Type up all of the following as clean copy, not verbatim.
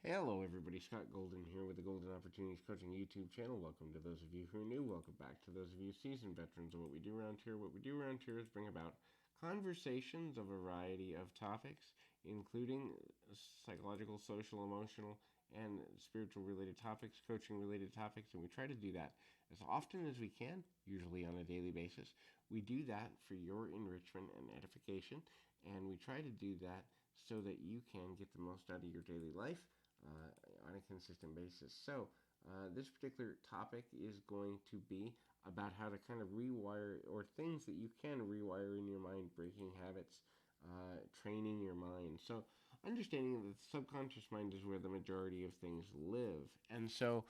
Hello, everybody. Scott Golden here with the Golden Opportunities Coaching YouTube channel. Welcome to those of you who are new. Welcome back to those of you seasoned veterans of what we do around here. What we do around here is bring about conversations of a variety of topics, including psychological, social, emotional, and spiritual related topics, coaching related topics, and we try to do that as often as we can, usually on a daily basis. We do that for your enrichment and edification, and we try to do that so that you can get the most out of your daily life on a consistent basis. So, this particular topic is going to be about how to kind of rewire, or things that you can rewire in your mind, breaking habits, training your mind. So, understanding that the subconscious mind is where the majority of things live. And so,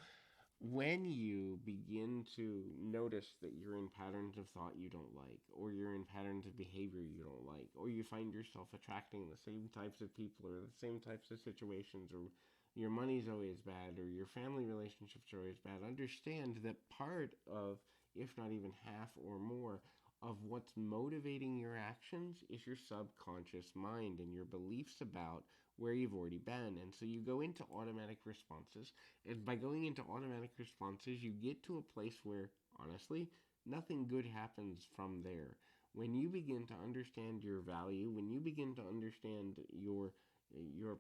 when you begin to notice that you're in patterns of thought you don't like, or you're in patterns of behavior you don't like, or you find yourself attracting the same types of people or the same types of situations, or your money's always bad, or your family relationships are always bad, understand that part of, if not even half or more, of what's motivating your actions is your subconscious mind and your beliefs about where you've already been. And so you go into automatic responses. And by going into automatic responses, you get to a place where, honestly, nothing good happens from there. When you begin to understand your value, when you begin to understand your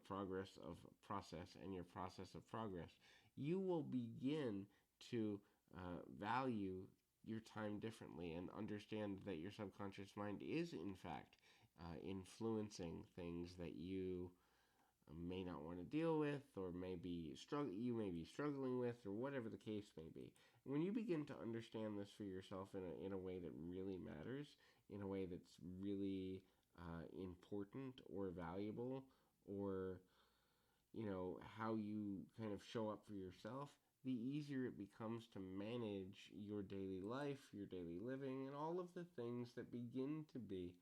progress of process and your process of progress, you will begin to value your time differently and understand that your subconscious mind is, in fact, influencing things that you may not want to deal with, or you may be struggling with, or whatever the case may be. When you begin to understand this for yourself in a way that really matters, in a way that's really important or valuable, or how you kind of show up for yourself, the easier it becomes to manage your daily life, your daily living, and all of the things that begin to be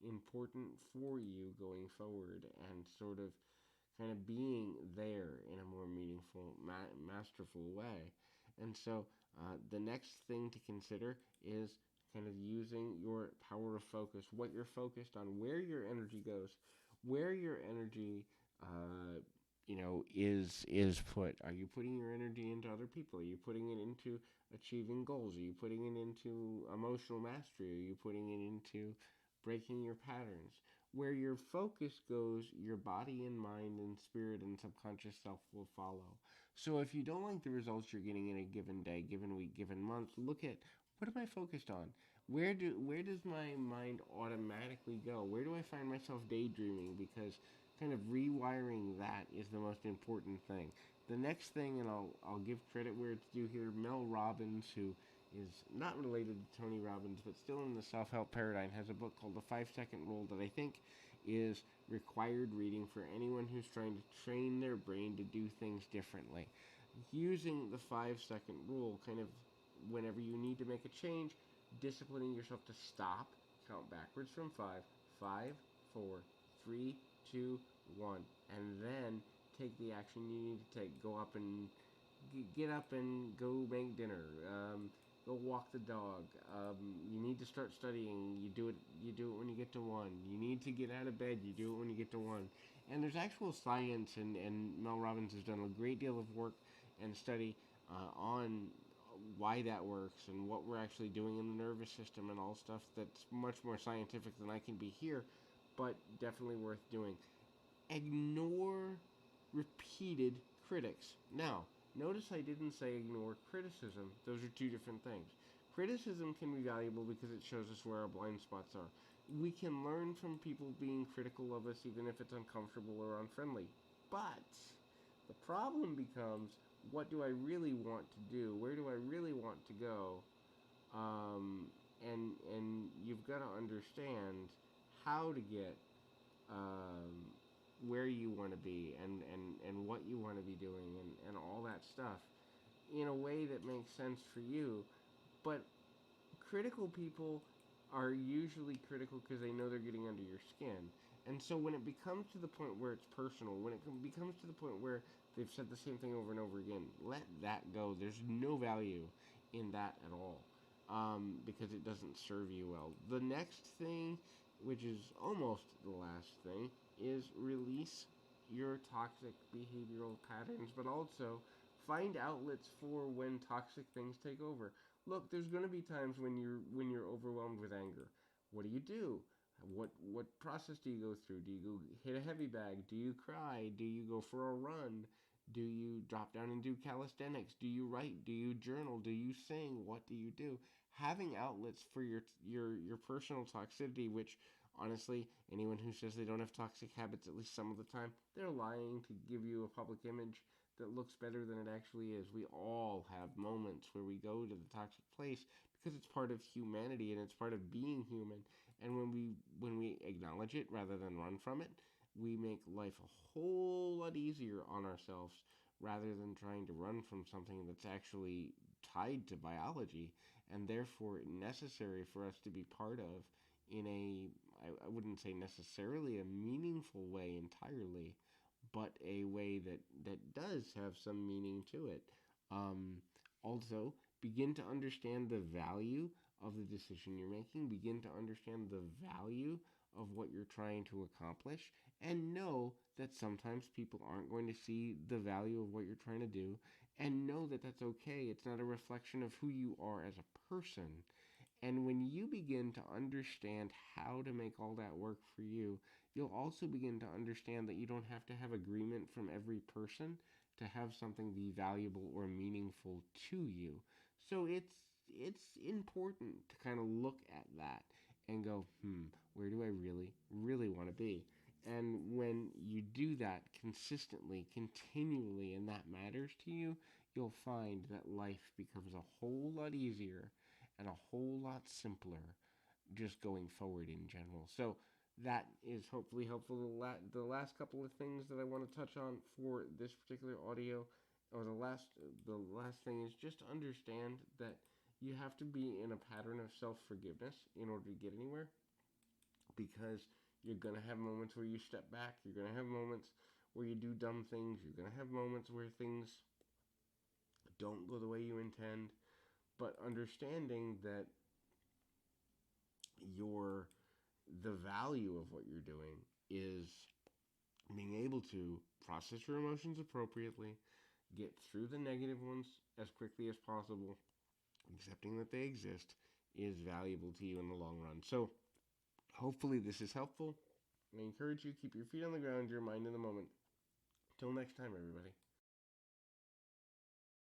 important for you going forward, and sort of kind of being there in a more meaningful, masterful way. And so the next thing to consider is kind of using your power of focus, what you're focused on, where your energy goes, where your energy is put. Are you putting your energy into other people? Are you putting it into achieving goals? Are you putting it into emotional mastery? Are you putting it into breaking your patterns? Where your focus goes, your body and mind and spirit and subconscious self will follow. So if you don't like the results you're getting in a given day, given week, given month, look at, what am I focused on? Where does my mind automatically go? Where do I find myself daydreaming? Because kind of rewiring that is the most important thing. The next thing, and I'll give credit where it's due here, Mel Robbins, who is not related to Tony Robbins, but still in the self-help paradigm, has a book called The 5 Second Rule that I think is required reading for anyone who's trying to train their brain to do things differently. Using the 5 second rule, kind of whenever you need to make a change, disciplining yourself to stop, count backwards from five, five, four, three, two, one, and then take the action you need to take. Go up and get up and go make dinner. Go walk the dog. You need to start studying. You do it. You do it when you get to one. You need to get out of bed. You do it when you get to one. And there's actual science, and Mel Robbins has done a great deal of work and study on why that works and what we're actually doing in the nervous system and all stuff that's much more scientific than I can be here, but definitely worth doing. Ignore repeated critics. Now, notice I didn't say ignore criticism. Those are two different things. Criticism can be valuable because it shows us where our blind spots are. We can learn from people being critical of us even if it's uncomfortable or unfriendly. But the problem becomes, what do I really want to do? Where do I really want to go? And you've got to understand how to get where you want to be, and what you want to be doing, and all that stuff in a way that makes sense for you. But critical people are usually critical because they know they're getting under your skin. And so when it becomes to the point where it's personal, when it becomes to the point where they've said the same thing over and over again, let that go. There's no value in that at all, because it doesn't serve you well. The next thing, which is almost the last thing, is release your toxic behavioral patterns, but also find outlets for when toxic things take over. Look, there's going to be times when you're overwhelmed with anger. What do you do? What process do you go through? Do you go hit a heavy bag? Do you cry? Do you go for a run? Do you drop down and do calisthenics? Do you write? Do you journal? Do you sing? What do you do? Having outlets for your personal toxicity, which honestly, anyone who says they don't have toxic habits at least some of the time, they're lying to give you a public image that looks better than it actually is. We all have moments where we go to the toxic place because it's part of humanity and it's part of being human. And when we acknowledge it rather than run from it, we make life a whole lot easier on ourselves rather than trying to run from something that's actually tied to biology and therefore necessary for us to be part of in I wouldn't say necessarily a meaningful way entirely, but a way that does have some meaning to it. Um, Also, begin to understand the value of the decision you're making, begin to understand the value of what you're trying to accomplish, and know that sometimes people aren't going to see the value of what you're trying to do, and know that that's okay. It's not a reflection of who you are as a person. And when you begin to understand how to make all that work for you, you'll also begin to understand that you don't have to have agreement from every person to have something be valuable or meaningful to you. So it's important to kind of look at that and go, where do I really want to be? And when you do that consistently, continually, and that matters to you, you'll find that life becomes a whole lot easier and a whole lot simpler just going forward in general. So that is hopefully helpful. The last couple of things that I want to touch on for this particular audio, or the last thing is just understand that you have to be in a pattern of self-forgiveness in order to get anywhere, because you're going to have moments where you step back, you're going to have moments where you do dumb things, you're going to have moments where things don't go the way you intend, but understanding that your the value of what you're doing is being able to process your emotions appropriately, get through the negative ones as quickly as possible, accepting that they exist is valuable to you in the long run. So hopefully this is helpful. I encourage you to keep your feet on the ground, your mind in the moment. Till next time, everybody.